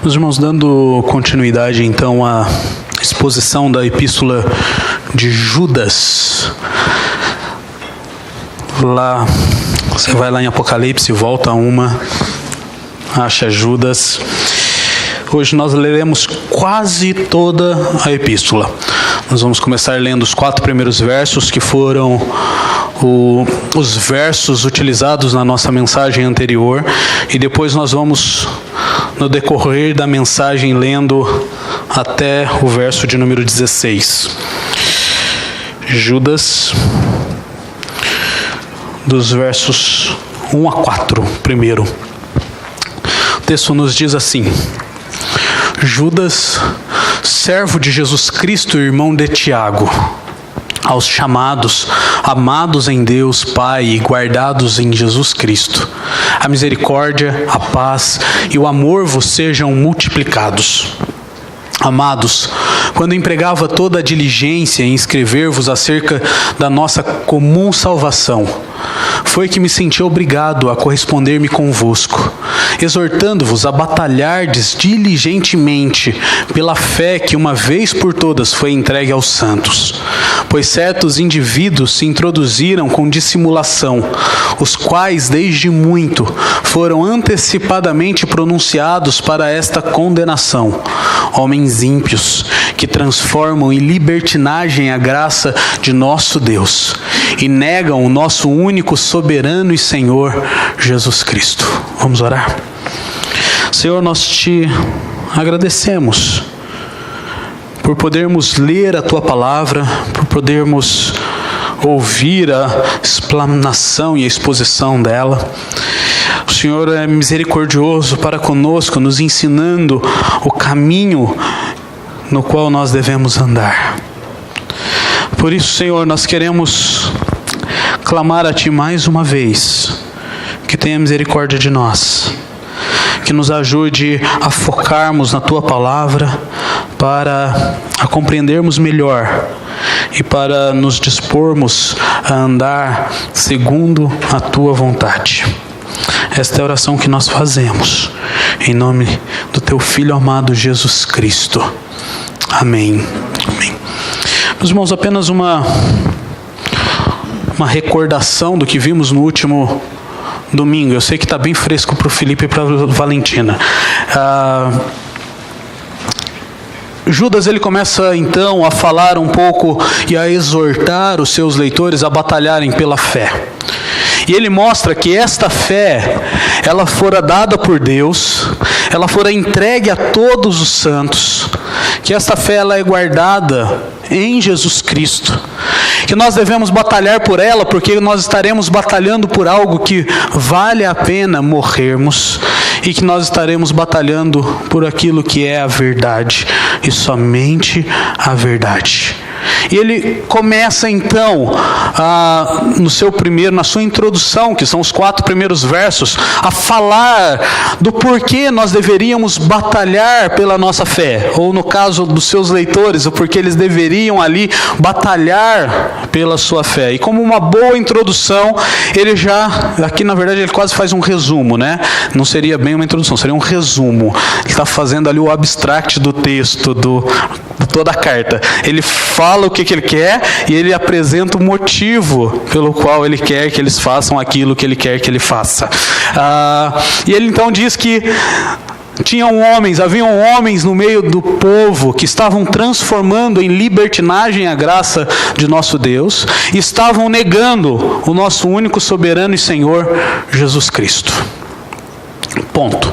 Meus irmãos, dando continuidade então à exposição da epístola de Judas, lá, você vai lá em Apocalipse, volta acha Judas. Hoje nós leremos quase toda a epístola. Nós vamos começar lendo os 4 primeiros versos, que foram os versos utilizados na nossa mensagem anterior, e depois nós vamos, no decorrer da mensagem, lendo até o verso de número 16. Judas, dos versos 1 a 4, primeiro. O texto nos diz assim: Judas, servo de Jesus Cristo, irmão de Tiago, aos chamados, amados em Deus Pai e guardados em Jesus Cristo, a misericórdia, a paz e o amor vos sejam multiplicados. Amados, quando empregava toda a diligência em escrever-vos acerca da nossa comum salvação, foi que me senti obrigado a corresponder-me convosco, exortando-vos a batalhardes diligentemente pela fé que uma vez por todas foi entregue aos santos. Pois certos indivíduos se introduziram com dissimulação, os quais desde muito foram antecipadamente pronunciados para esta condenação, homens ímpios, que transformam em libertinagem a graça de nosso Deus e negam o nosso único soberano e Senhor, Jesus Cristo. Vamos orar? Senhor, nós te agradecemos por podermos ler a Tua Palavra, por podermos ouvir a explanação e a exposição dela. O Senhor é misericordioso para conosco, nos ensinando o caminho no qual nós devemos andar. Por isso, Senhor, nós queremos clamar a Ti mais uma vez, que tenha misericórdia de nós, que nos ajude a focarmos na Tua Palavra, para a compreendermos melhor e para nos dispormos a andar segundo a Tua vontade. Esta é a oração que nós fazemos, em nome do Teu Filho amado Jesus Cristo. Amém. Amém. Meus irmãos, apenas uma recordação do que vimos no último domingo. Eu sei que está bem fresco para o Felipe e para a Valentina. Judas, ele começa então a falar um pouco e a exortar os seus leitores a batalharem pela fé. E ele mostra que esta fé, ela fora dada por Deus, ela fora entregue a todos os santos, que esta fé ela é guardada em Jesus Cristo, que nós devemos batalhar por ela, porque nós estaremos batalhando por algo que vale a pena morrermos, e que nós estaremos batalhando por aquilo que é a verdade, e somente a verdade. E ele começa então, na sua introdução, que são os 4 primeiros versos, a falar do porquê nós deveríamos batalhar pela nossa fé, ou no caso dos seus leitores, o porquê eles deveriam ali batalhar pela sua fé. E como uma boa introdução, ele já, aqui na verdade ele quase faz um resumo, né? Não seria bem uma introdução, seria um resumo. Ele está fazendo ali o abstract do texto, de toda a carta. Ele fala o que ele quer e ele apresenta o motivo pelo qual ele quer que eles façam aquilo que ele quer que ele faça. E ele então diz que haviam homens no meio do povo que estavam transformando em libertinagem a graça de nosso Deus e estavam negando o nosso único soberano e Senhor, Jesus Cristo. Ponto.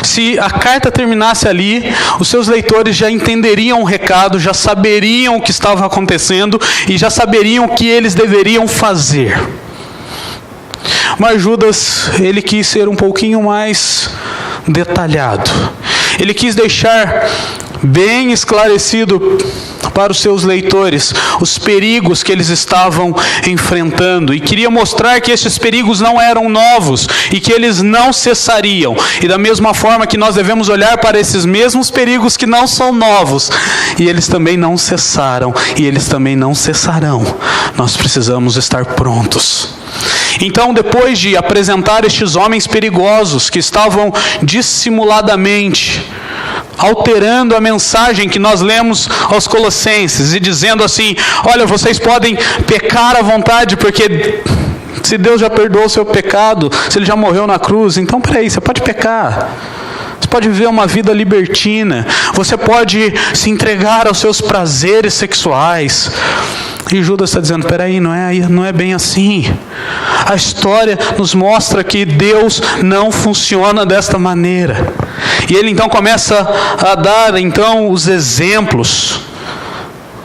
Se a carta terminasse ali, os seus leitores já entenderiam o recado, já saberiam o que estava acontecendo e já saberiam o que eles deveriam fazer. Mas Judas, ele quis ser um pouquinho mais detalhado. Ele quis deixar bem esclarecido para os seus leitores os perigos que eles estavam enfrentando, e queria mostrar que esses perigos não eram novos e que eles não cessariam. E da mesma forma que nós devemos olhar para esses mesmos perigos que não são novos, e eles também não cessaram, e eles também não cessarão. Nós precisamos estar prontos. Então, depois de apresentar estes homens perigosos que estavam dissimuladamente alterando a mensagem que nós lemos aos Colossenses e dizendo assim: olha, vocês podem pecar à vontade, porque se Deus já perdoou o seu pecado, se Ele já morreu na cruz, então peraí, você pode pecar. Você pode viver uma vida libertina. Você pode se entregar aos seus prazeres sexuais. E Judas está dizendo, peraí, não é bem assim. A história nos mostra que Deus não funciona desta maneira. E ele então começa a dar então os exemplos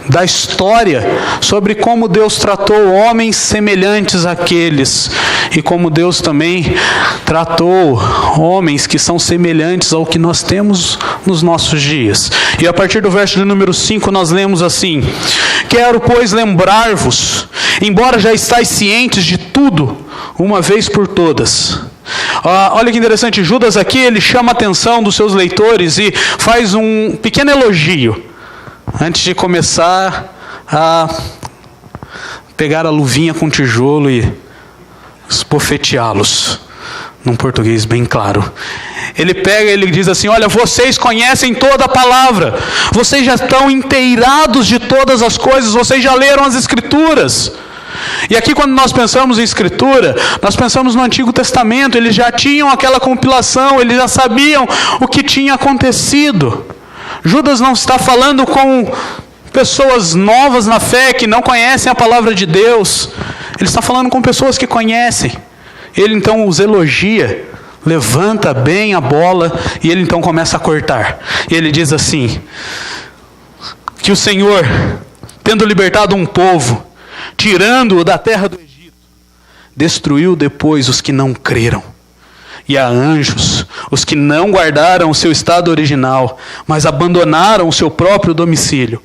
da história sobre como Deus tratou homens semelhantes àqueles e como Deus também tratou homens que são semelhantes ao que nós temos nos nossos dias. E a partir do verso de número 5 nós lemos assim: quero, pois, lembrar-vos, embora já estáis cientes de tudo, uma vez por todas. Olha que interessante, Judas aqui ele chama a atenção dos seus leitores e faz um pequeno elogio antes de começar a pegar a luvinha com tijolo e esbofeteá-los, num português bem claro. Ele diz assim: olha, vocês conhecem toda a palavra, vocês já estão inteirados de todas as coisas, vocês já leram as Escrituras. E aqui quando nós pensamos em Escritura, nós pensamos no Antigo Testamento. Eles já tinham aquela compilação, eles já sabiam o que tinha acontecido. Judas não está falando com pessoas novas na fé, que não conhecem a palavra de Deus. Ele está falando com pessoas que conhecem. Ele então os elogia, levanta bem a bola e ele então começa a cortar. E ele diz assim: que o Senhor, tendo libertado um povo, tirando-o da terra do Egito, destruiu depois os que não creram. E a anjos, os que não guardaram o seu estado original, mas abandonaram o seu próprio domicílio,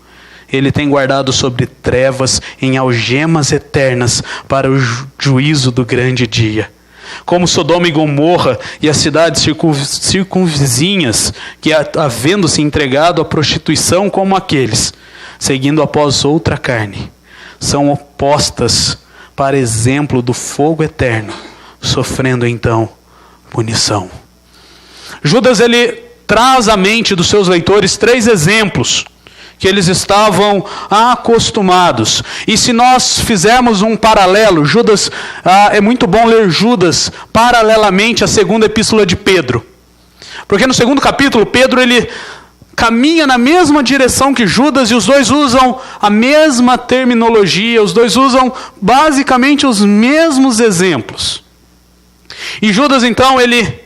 Ele tem guardado sobre trevas em algemas eternas para o juízo do grande dia. Como Sodoma e Gomorra e as cidades circunvizinhas, que havendo se entregado à prostituição como aqueles, seguindo após outra carne, são opostas para exemplo do fogo eterno, sofrendo então punição. Judas ele traz à mente dos seus leitores 3 exemplos que eles estavam acostumados. E se nós fizermos um paralelo, Judas, é muito bom ler Judas paralelamente à segunda epístola de Pedro. Porque no segundo capítulo, Pedro ele caminha na mesma direção que Judas e os dois usam a mesma terminologia, os dois usam basicamente os mesmos exemplos. E Judas então ele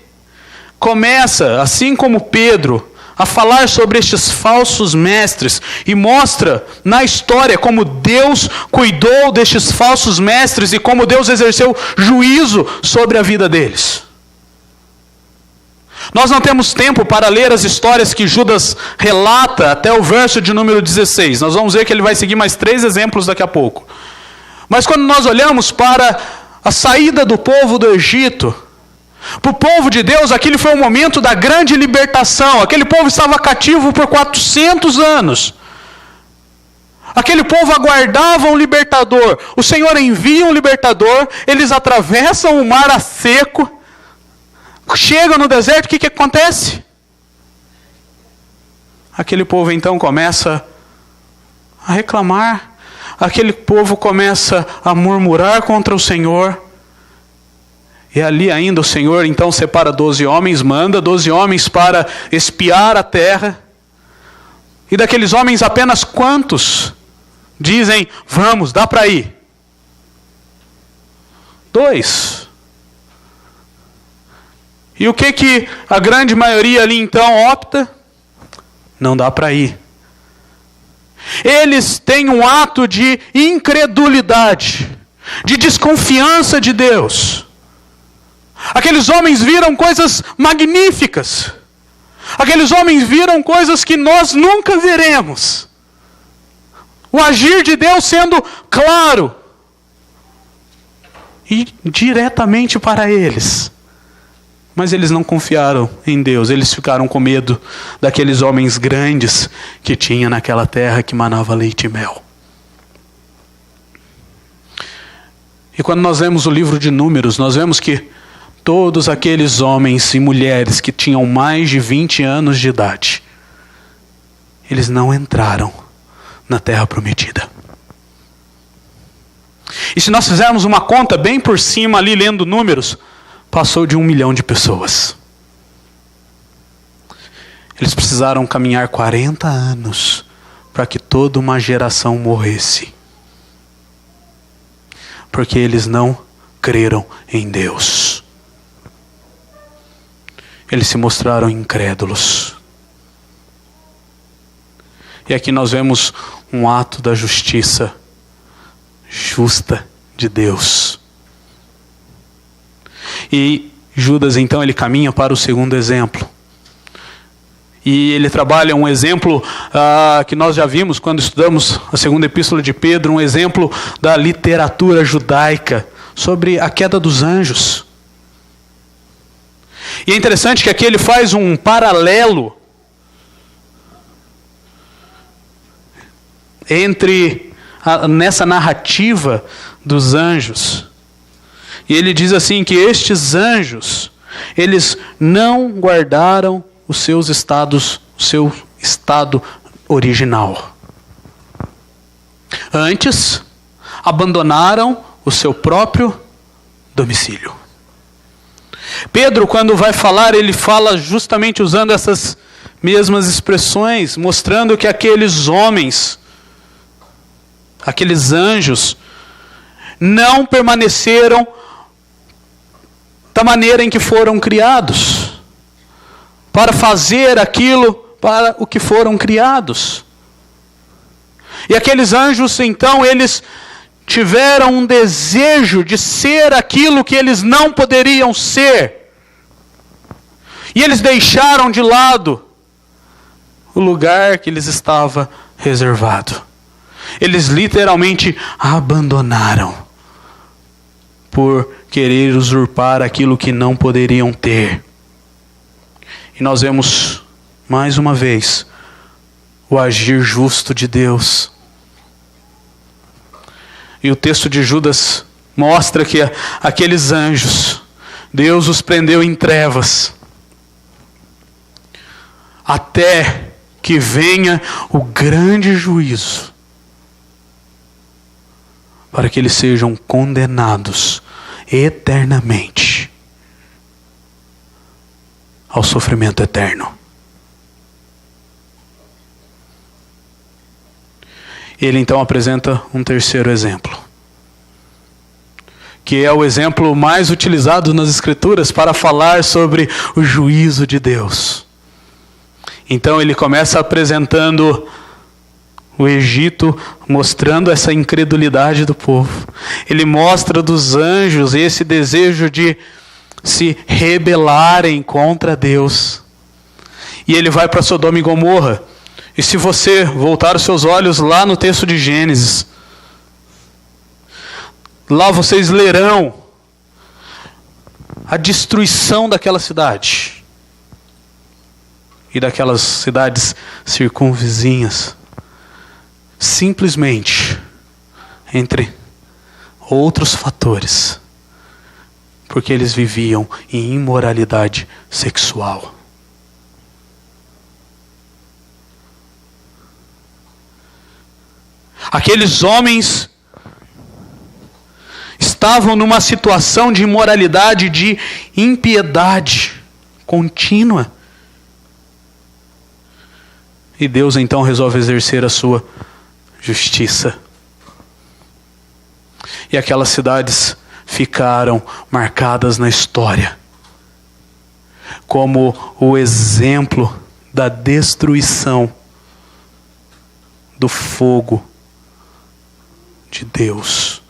começa, assim como Pedro, a falar sobre estes falsos mestres e mostra na história como Deus cuidou destes falsos mestres e como Deus exerceu juízo sobre a vida deles. Nós não temos tempo para ler as histórias que Judas relata até o verso de número 16. Nós vamos ver que ele vai seguir mais 3 exemplos daqui a pouco. Mas quando nós olhamos para a saída do povo do Egito, para o povo de Deus, aquele foi o momento da grande libertação. Aquele povo estava cativo por 400 anos. Aquele povo aguardava um libertador. O Senhor envia um libertador, eles atravessam o mar a seco, chegam no deserto, o que acontece? Aquele povo então começa a reclamar, aquele povo começa a murmurar contra o Senhor. E ali ainda o Senhor então separa 12 homens, manda 12 homens para espiar a terra. E daqueles homens apenas quantos dizem, vamos, dá para ir? 2. E o que a grande maioria ali então opta? Não dá para ir. Eles têm um ato de incredulidade, de desconfiança de Deus. Aqueles homens viram coisas magníficas. Aqueles homens viram coisas que nós nunca veremos. O agir de Deus sendo claro e diretamente para eles. Mas eles não confiaram em Deus, eles ficaram com medo daqueles homens grandes que tinha naquela terra que manava leite e mel. E quando nós lemos o livro de Números, nós vemos que todos aqueles homens e mulheres que tinham mais de 20 anos de idade, eles não entraram na terra prometida. E se nós fizermos uma conta bem por cima ali, lendo Números, passou de 1 milhão de pessoas. Eles precisaram caminhar 40 anos para que toda uma geração morresse. Porque eles não creram em Deus. Eles se mostraram incrédulos. E aqui nós vemos um ato da justiça justa de Deus. E Judas então ele caminha para o segundo exemplo. E ele trabalha um exemplo que nós já vimos quando estudamos a segunda epístola de Pedro, um exemplo da literatura judaica sobre a queda dos anjos. E é interessante que aqui ele faz um paralelo nessa narrativa dos anjos. E ele diz assim que estes anjos, eles não guardaram o seu estado original. Antes, abandonaram o seu próprio domicílio. Pedro, quando vai falar, ele fala justamente usando essas mesmas expressões, mostrando que aqueles homens, aqueles anjos, não permaneceram da maneira em que foram criados, para fazer aquilo para o que foram criados. E aqueles anjos, então, eles tiveram um desejo de ser aquilo que eles não poderiam ser. E eles deixaram de lado o lugar que lhes estava reservado. Eles literalmente abandonaram por querer usurpar aquilo que não poderiam ter. E nós vemos, mais uma vez, o agir justo de Deus. E o texto de Judas mostra que aqueles anjos, Deus os prendeu em trevas, até que venha o grande juízo, para que eles sejam condenados eternamente ao sofrimento eterno. Ele então apresenta um terceiro exemplo, que é o exemplo mais utilizado nas Escrituras para falar sobre o juízo de Deus. Então ele começa apresentando o Egito, mostrando essa incredulidade do povo. Ele mostra dos anjos esse desejo de se rebelarem contra Deus. E ele vai para Sodoma e Gomorra. E se você voltar os seus olhos lá no texto de Gênesis, lá vocês lerão a destruição daquela cidade e daquelas cidades circunvizinhas, simplesmente entre outros fatores, porque eles viviam em imoralidade sexual. Aqueles homens estavam numa situação de imoralidade, de impiedade contínua. E Deus então resolve exercer a sua justiça. E aquelas cidades ficaram marcadas na história como o exemplo da destruição do fogo de Deus.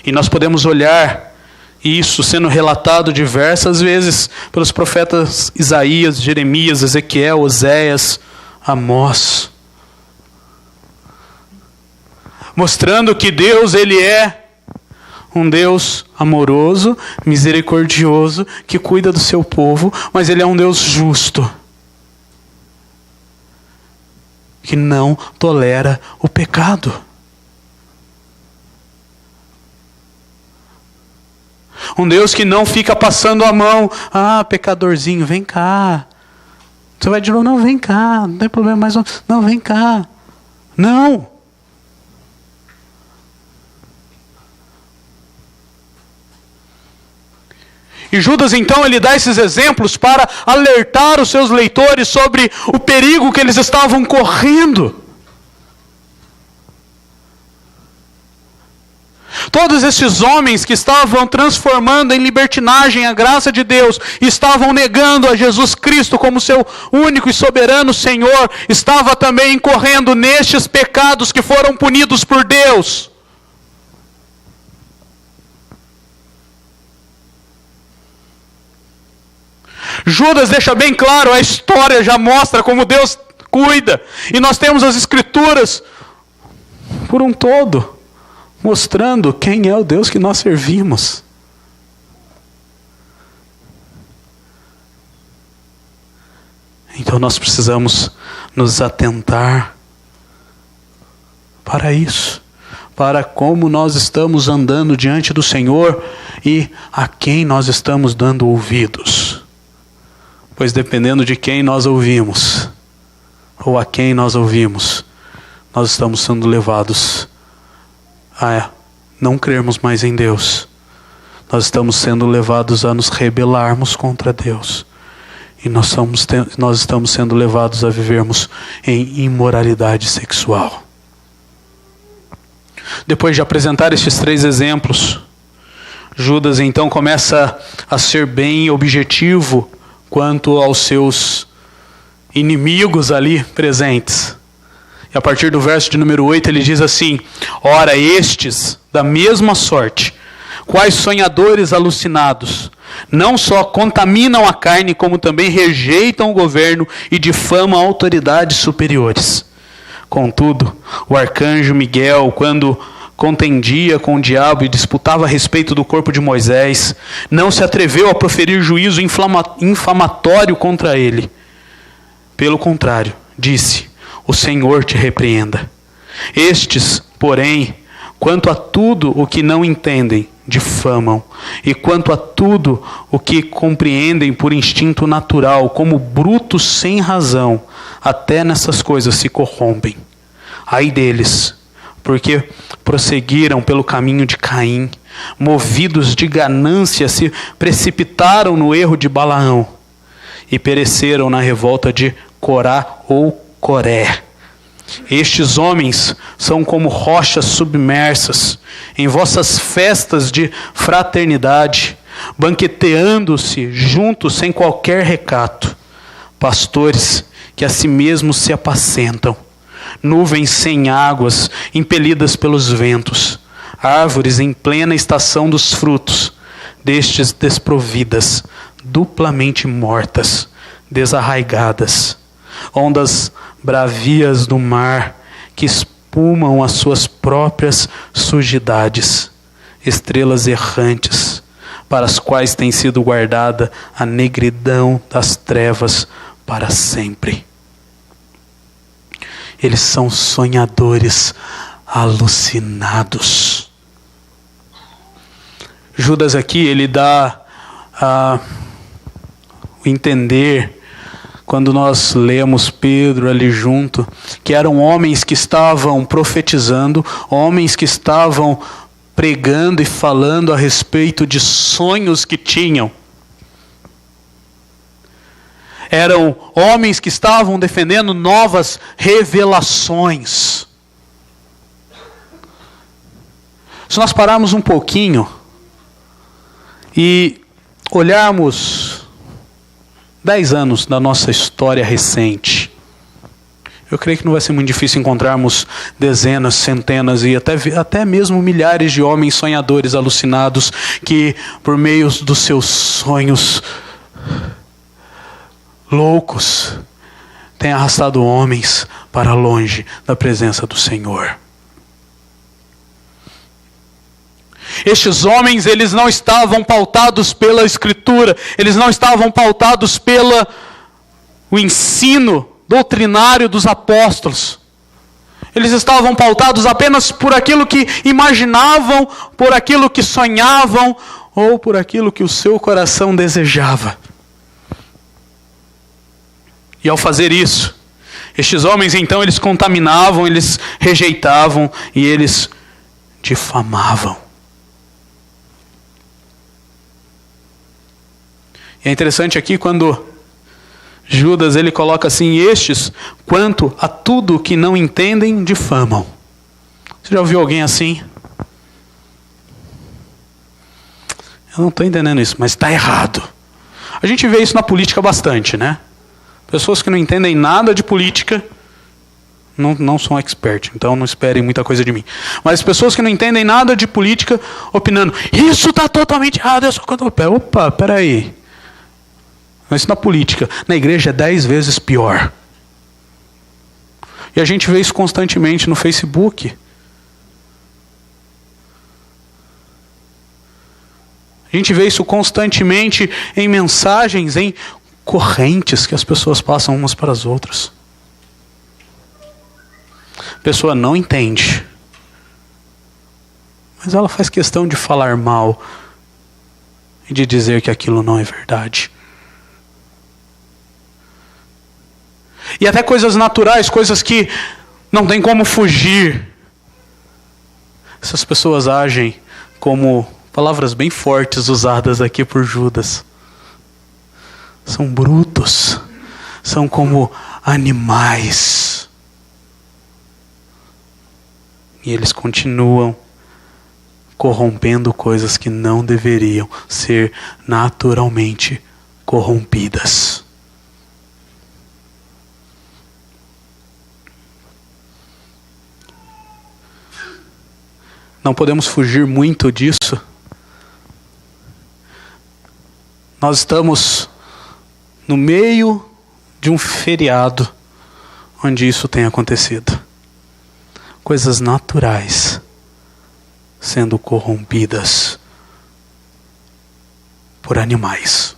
E nós podemos olhar isso sendo relatado diversas vezes pelos profetas Isaías, Jeremias, Ezequiel, Oséias, Amós, mostrando que Deus, ele é um Deus amoroso, misericordioso, que cuida do seu povo, mas ele é um Deus justo, que não tolera o pecado. Um Deus que não fica passando a mão. Ah, pecadorzinho, vem cá. Você vai de novo, não, vem cá. Não tem problema mais. Não, vem cá. Não. E Judas então ele dá esses exemplos para alertar os seus leitores sobre o perigo que eles estavam correndo. Todos esses homens que estavam transformando em libertinagem a graça de Deus, estavam negando a Jesus Cristo como seu único e soberano Senhor, estava também incorrendo nestes pecados que foram punidos por Deus. Judas deixa bem claro, a história já mostra como Deus cuida. E nós temos as Escrituras por um todo, mostrando quem é o Deus que nós servimos. Então nós precisamos nos atentar para isso, para como nós estamos andando diante do Senhor e a quem nós estamos dando ouvidos. Pois dependendo de quem nós ouvimos, ou a quem nós ouvimos, nós estamos sendo levados a não crermos mais em Deus. Nós estamos sendo levados a nos rebelarmos contra Deus. E nós estamos sendo levados a vivermos em imoralidade sexual. Depois de apresentar estes 3 exemplos, Judas então começa a ser bem objetivo quanto aos seus inimigos ali presentes. E a partir do verso de número 8 ele diz assim: ora, estes, da mesma sorte, quais sonhadores alucinados, não só contaminam a carne, como também rejeitam o governo e difamam autoridades superiores. Contudo, o arcanjo Miguel, quando contendia com o diabo e disputava a respeito do corpo de Moisés, não se atreveu a proferir juízo infamatório contra ele. Pelo contrário, disse: o Senhor te repreenda. Estes, porém, quanto a tudo o que não entendem, difamam, e quanto a tudo o que compreendem por instinto natural, como brutos sem razão, até nessas coisas se corrompem. Ai deles, porque prosseguiram pelo caminho de Caim, movidos de ganância, se precipitaram no erro de Balaão, e pereceram na revolta de Corá ou Coré. Estes homens são como rochas submersas em vossas festas de fraternidade, banqueteando-se juntos sem qualquer recato, pastores que a si mesmos se apacentam, nuvens sem águas, impelidas pelos ventos, árvores em plena estação dos frutos, destes desprovidas, duplamente mortas, desarraigadas, ondas bravias do mar, que espumam as suas próprias sujidades, estrelas errantes, para as quais tem sido guardada a negridão das trevas para sempre. Eles são sonhadores alucinados. Judas aqui, ele dá o entender, quando nós lemos Pedro ali junto, que eram homens que estavam profetizando, homens que estavam pregando e falando a respeito de sonhos que tinham. Eram homens que estavam defendendo novas revelações. Se nós pararmos um pouquinho e olharmos 10 anos da nossa história recente, eu creio que não vai ser muito difícil encontrarmos dezenas, centenas e até mesmo milhares de homens sonhadores alucinados que, por meio dos seus sonhos loucos, têm arrastado homens para longe da presença do Senhor. Estes homens, eles não estavam pautados pela Escritura, eles não estavam pautados pelo ensino doutrinário dos apóstolos. Eles estavam pautados apenas por aquilo que imaginavam, por aquilo que sonhavam, ou por aquilo que o seu coração desejava. E ao fazer isso, estes homens então eles contaminavam, eles rejeitavam e eles difamavam. E é interessante aqui quando Judas ele coloca assim: estes, quanto a tudo que não entendem, difamam. Você já ouviu alguém assim? Eu não estou entendendo isso, mas está errado. A gente vê isso na política bastante, né? Pessoas que não entendem nada de política, não são expert, então não esperem muita coisa de mim. Mas pessoas que não entendem nada de política, opinando, isso está totalmente errado, eu sou contra o pé. Opa, peraí. Mas isso na política. Na igreja é 10 vezes pior. E a gente vê isso constantemente no Facebook. A gente vê isso constantemente em mensagens, em correntes que as pessoas passam umas para as outras. A pessoa não entende, mas ela faz questão de falar mal e de dizer que aquilo não é verdade. E até coisas naturais, coisas que não tem como fugir. Essas pessoas agem como palavras bem fortes usadas aqui por Judas. São brutos, são como animais. E eles continuam corrompendo coisas que não deveriam ser naturalmente corrompidas. Não podemos fugir muito disso. Nós estamos no meio de um feriado onde isso tem acontecido. Coisas naturais sendo corrompidas por animais.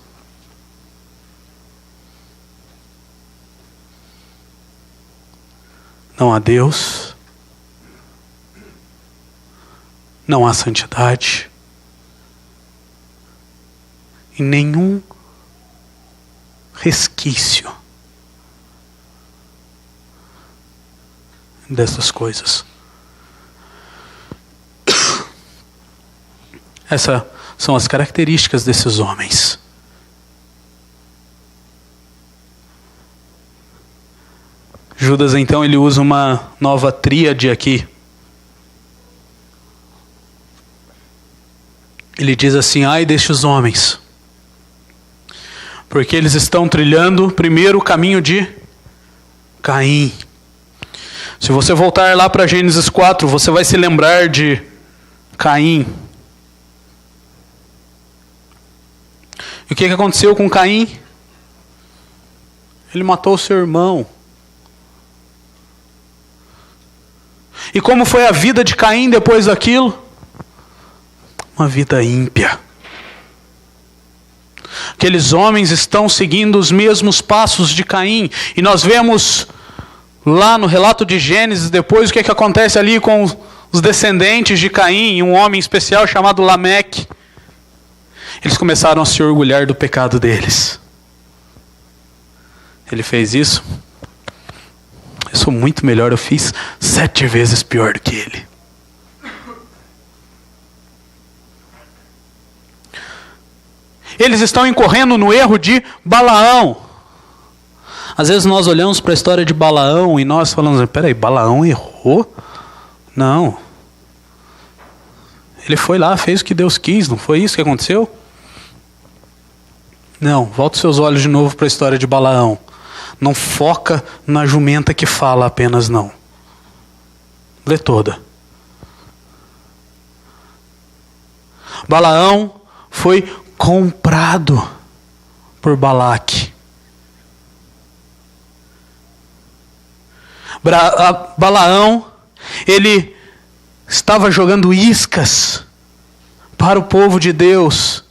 Não há Deus, não há santidade, e nenhum resquício dessas coisas. Essas são as características desses homens. Judas então ele usa uma nova tríade aqui. Ele diz assim: ai destes homens, porque eles estão trilhando primeiro o caminho de Caim. Se você voltar lá para Gênesis 4, você vai se lembrar de Caim. E o que aconteceu com Caim? Ele matou seu irmão. E como foi a vida de Caim depois daquilo? Uma vida ímpia. Aqueles homens estão seguindo os mesmos passos de Caim. E nós vemos lá no relato de Gênesis, depois o que acontece ali com os descendentes de Caim, um homem especial chamado Lameque. Eles começaram a se orgulhar do pecado deles. Ele fez isso. Eu sou muito melhor, eu fiz 7 vezes pior do que ele. Eles estão incorrendo no erro de Balaão. Às vezes nós olhamos para a história de Balaão e nós falamos, peraí, Balaão errou? Não. Ele foi lá, fez o que Deus quis, não foi isso que aconteceu? Não, volta os seus olhos de novo para a história de Balaão. Não foca na jumenta que fala apenas, não. Lê toda. Balaão foi comprado por Balaque. Balaão, ele estava jogando iscas para o povo de Deus.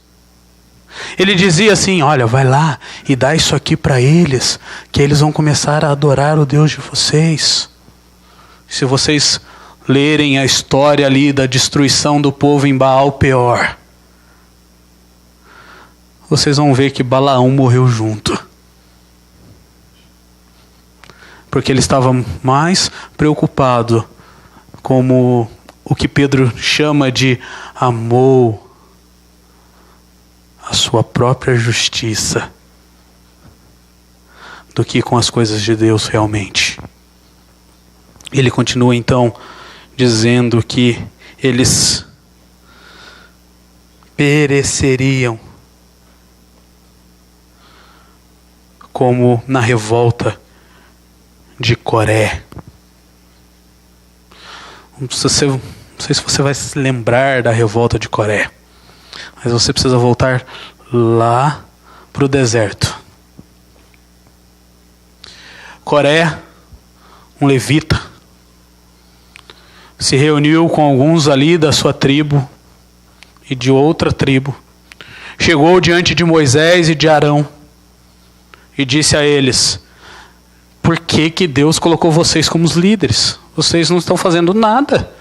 Ele dizia assim, olha, vai lá e dá isso aqui para eles, que eles vão começar a adorar o Deus de vocês. Se vocês lerem a história ali da destruição do povo em Baal Peor, vocês vão ver que Balaão morreu junto. Porque ele estava mais preocupado como o que Pedro chama de amou a sua própria justiça do que com as coisas de Deus realmente. Ele continua então dizendo que eles pereceriam como na revolta de Coré. Não sei se você vai se lembrar da revolta de Coré, mas você precisa voltar lá para o deserto. Coré, um levita, se reuniu com alguns ali da sua tribo e de outra tribo. Chegou diante de Moisés e de Arão e disse a eles: por que Deus colocou vocês como os líderes? Vocês não estão fazendo nada.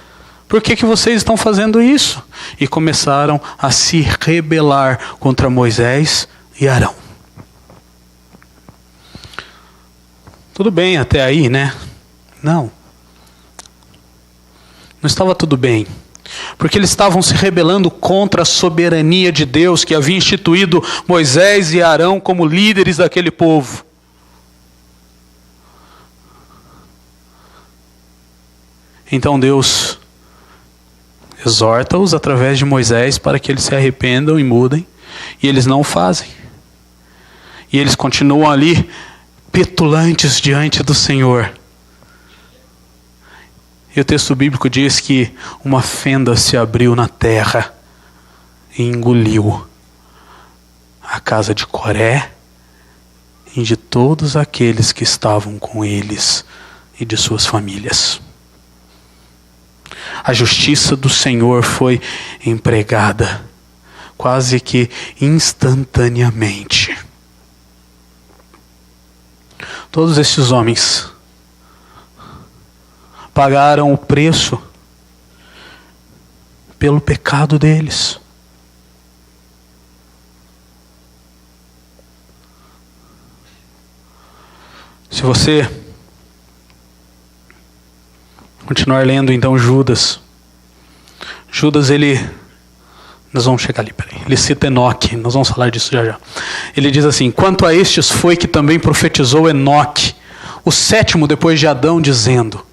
Por que vocês estão fazendo isso? E começaram a se rebelar contra Moisés e Arão. Tudo bem até aí, né? Não estava tudo bem. Porque eles estavam se rebelando contra a soberania de Deus, que havia instituído Moisés e Arão como líderes daquele povo. Então Deus exorta-os através de Moisés para que eles se arrependam e mudem, e eles não o fazem. E eles continuam ali petulantes diante do Senhor. E o texto bíblico diz que uma fenda se abriu na terra e engoliu a casa de Coré e de todos aqueles que estavam com eles e de suas famílias. A justiça do Senhor foi empregada quase que instantaneamente. Todos esses homens pagaram o preço pelo pecado deles. Se você continuar lendo então Judas, nós vamos chegar ali, peraí. Ele cita Enoque, nós vamos falar disso já já. Ele diz assim: quanto a estes foi que também profetizou Enoque, o sétimo depois de Adão, dizendo: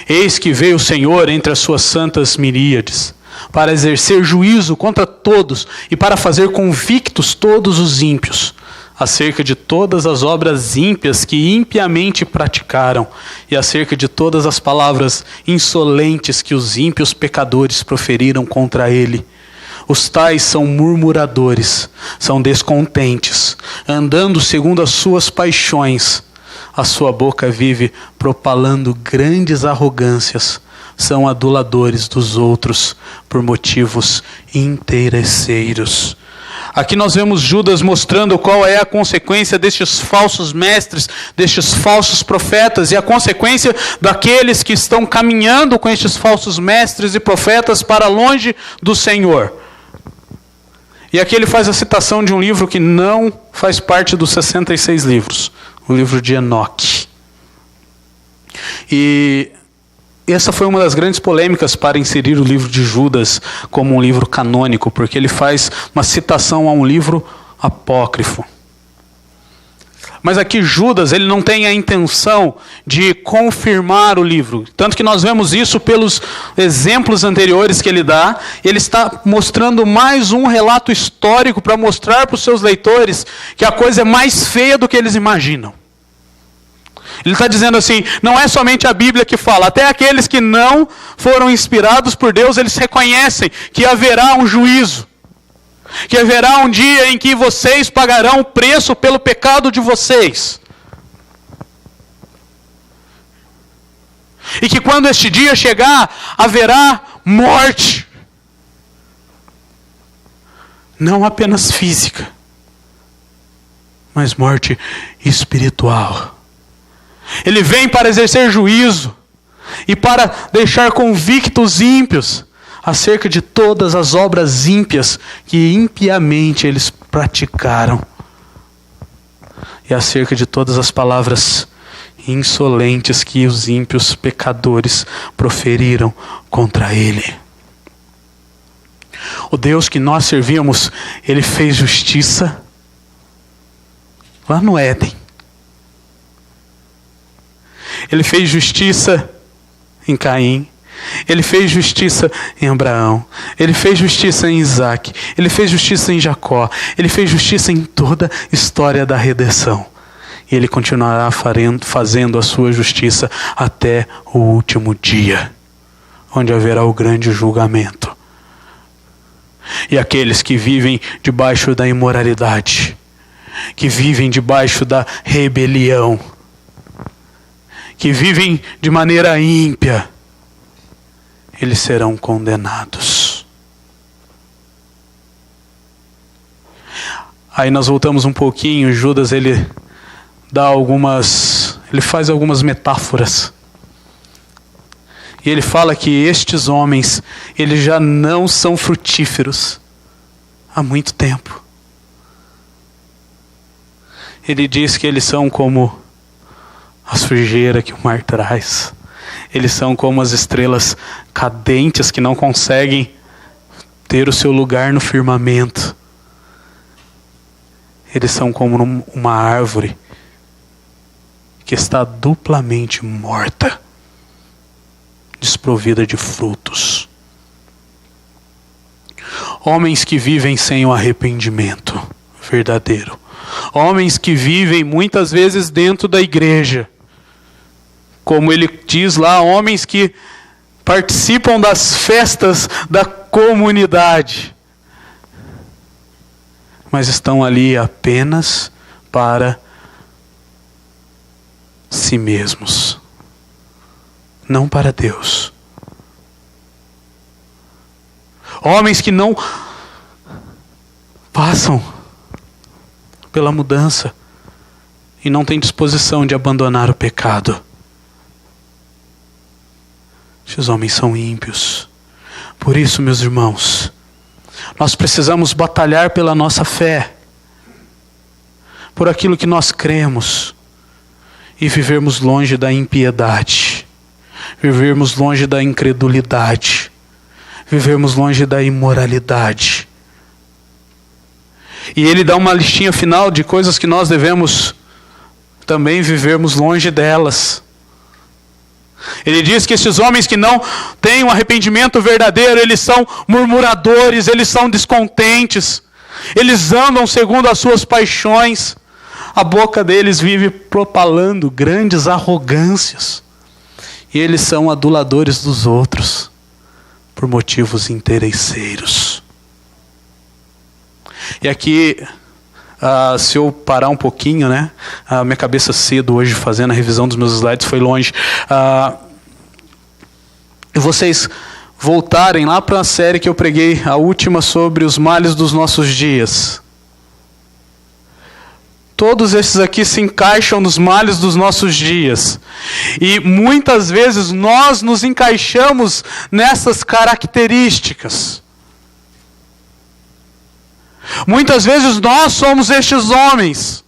eis que veio o Senhor entre as suas santas miríades, para exercer juízo contra todos e para fazer convictos todos os ímpios, acerca de todas as obras ímpias que impiamente praticaram, e acerca de todas as palavras insolentes que os ímpios pecadores proferiram contra ele. Os tais são murmuradores, são descontentes, andando segundo as suas paixões. A sua boca vive propalando grandes arrogâncias, são aduladores dos outros por motivos interesseiros. Aqui nós vemos Judas mostrando qual é a consequência destes falsos mestres, destes falsos profetas, e a consequência daqueles que estão caminhando com estes falsos mestres e profetas para longe do Senhor. E aqui ele faz a citação de um livro que não faz parte dos 66 livros, o livro de Enoque. E essa foi uma das grandes polêmicas para inserir o livro de Judas como um livro canônico, porque ele faz uma citação a um livro apócrifo. Mas aqui Judas, ele não tem a intenção de confirmar o livro. Tanto que nós vemos isso pelos exemplos anteriores que ele dá. Ele está mostrando mais um relato histórico para mostrar para os seus leitores que a coisa é mais feia do que eles imaginam. Ele está dizendo assim, não é somente a Bíblia que fala, até aqueles que não foram inspirados por Deus, eles reconhecem que haverá um juízo. Que haverá um dia em que vocês pagarão o preço pelo pecado de vocês. E que quando este dia chegar, haverá morte. Não apenas física, mas morte espiritual. Ele vem para exercer juízo e para deixar convictos ímpios acerca de todas as obras ímpias que impiamente eles praticaram e acerca de todas as palavras insolentes que os ímpios pecadores proferiram contra ele. O Deus que nós servíamos, ele fez justiça lá no Éden. Ele fez justiça em Caim. Ele fez justiça em Abraão. Ele fez justiça em Isaac. Ele fez justiça em Jacó. Ele fez justiça em toda a história da redenção. E ele continuará fazendo a sua justiça até o último dia, onde haverá o grande julgamento. E aqueles que vivem debaixo da imoralidade, que vivem debaixo da rebelião, que vivem de maneira ímpia, eles serão condenados. Aí nós voltamos um pouquinho, Judas ele faz algumas metáforas. E ele fala que estes homens, eles já não são frutíferos há muito tempo. Ele diz que eles são como a sujeira que o mar traz. Eles são como as estrelas cadentes que não conseguem ter o seu lugar no firmamento. Eles são como uma árvore que está duplamente morta, desprovida de frutos. Homens que vivem sem o arrependimento verdadeiro. Homens que vivem muitas vezes dentro da igreja. Como ele diz lá, homens que participam das festas da comunidade, mas estão ali apenas para si mesmos, não para Deus. Homens que não passam pela mudança e não têm disposição de abandonar o pecado. Esses homens são ímpios. Por isso, meus irmãos, nós precisamos batalhar pela nossa fé, por aquilo que nós cremos, e vivermos longe da impiedade, vivermos longe da incredulidade, vivermos longe da imoralidade. E ele dá uma listinha final de coisas que nós devemos também vivermos longe delas. Ele diz que esses homens que não têm um arrependimento verdadeiro, eles são murmuradores, eles são descontentes, eles andam segundo as suas paixões, a boca deles vive propalando grandes arrogâncias, e eles são aduladores dos outros, por motivos interesseiros. E aqui, se eu parar um pouquinho, né? A minha cabeça cedo hoje, fazendo a revisão dos meus slides, foi longe. E vocês voltarem lá para a série que eu preguei, a última, sobre os males dos nossos dias. Todos esses aqui se encaixam nos males dos nossos dias. E muitas vezes nós nos encaixamos nessas características. Muitas vezes nós somos estes homens.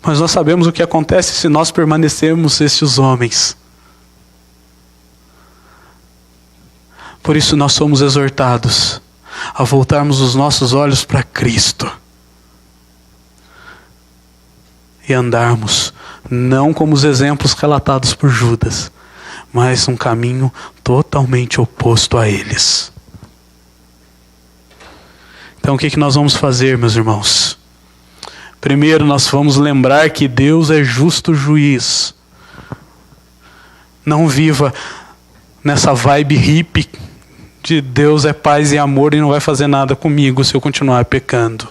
Mas nós sabemos o que acontece se nós permanecermos estes homens. Por isso nós somos exortados a voltarmos os nossos olhos para Cristo e andarmos não como os exemplos relatados por Judas, mas um caminho totalmente oposto a eles. Então o que nós vamos fazer, meus irmãos? Primeiro, nós vamos lembrar que Deus é justo juiz. Não viva nessa vibe hippie de Deus é paz e amor e não vai fazer nada comigo se eu continuar pecando.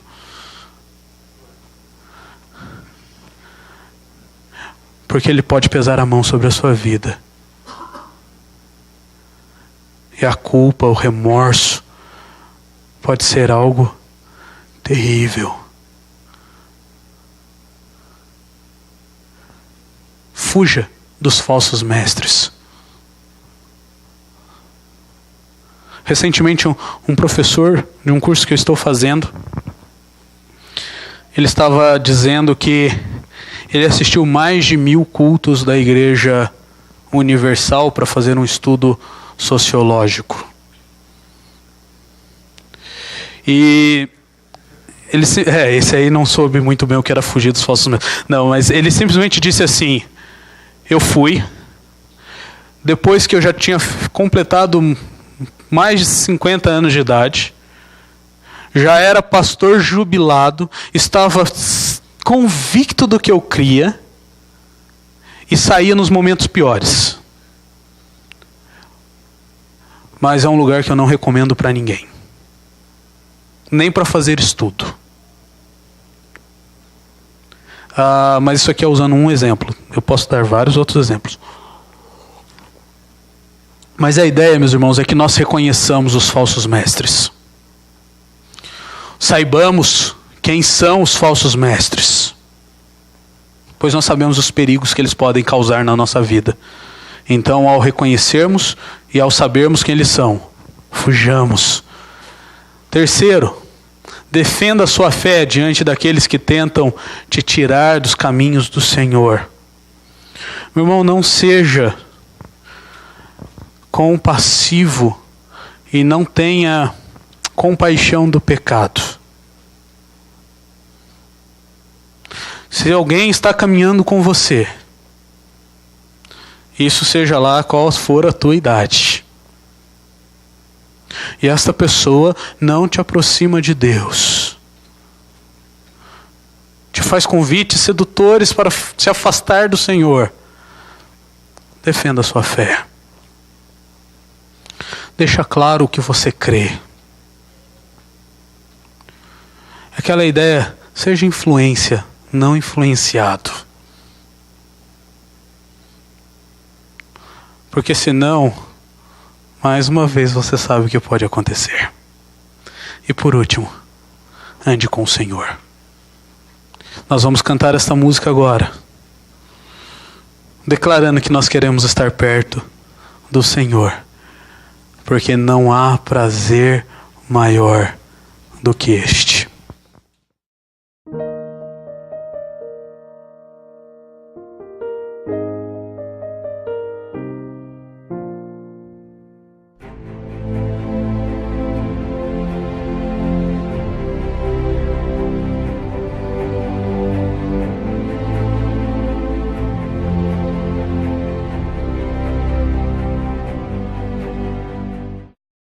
Porque Ele pode pesar a mão sobre a sua vida. E a culpa, o remorso, pode ser algo terrível. Fuja dos falsos mestres. Recentemente, um professor de um curso que eu estou fazendo, ele estava dizendo que ele assistiu mais de 1000 cultos da Igreja Universal para fazer um estudo sociológico. E ele, esse aí não soube muito bem o que era fugir dos falsos mestres. Não, mas ele simplesmente disse assim: eu fui, depois que eu já tinha completado mais de 50 anos de idade, já era pastor jubilado, estava convicto do que eu cria e saía nos momentos piores. Mas é um lugar que eu não recomendo para ninguém. Nem para fazer estudo. Mas isso aqui é usando um exemplo. Eu posso dar vários outros exemplos. Mas a ideia, meus irmãos, é que nós reconheçamos os falsos mestres. Saibamos quem são os falsos mestres. Pois nós sabemos os perigos que eles podem causar na nossa vida. Então, ao reconhecermos e ao sabermos quem eles são, fujamos. Terceiro, defenda a sua fé diante daqueles que tentam te tirar dos caminhos do Senhor. Meu irmão, não seja compassivo e não tenha compaixão do pecado. Se alguém está caminhando com você, isso seja lá qual for a tua idade, e esta pessoa não te aproxima de Deus, te faz convites sedutores para se afastar do Senhor, defenda a sua fé. Deixa claro o que você crê. Aquela ideia, seja influência, não influenciado. Porque senão, mais uma vez você sabe o que pode acontecer. E por último, ande com o Senhor. Nós vamos cantar esta música agora, declarando que nós queremos estar perto do Senhor, porque não há prazer maior do que este.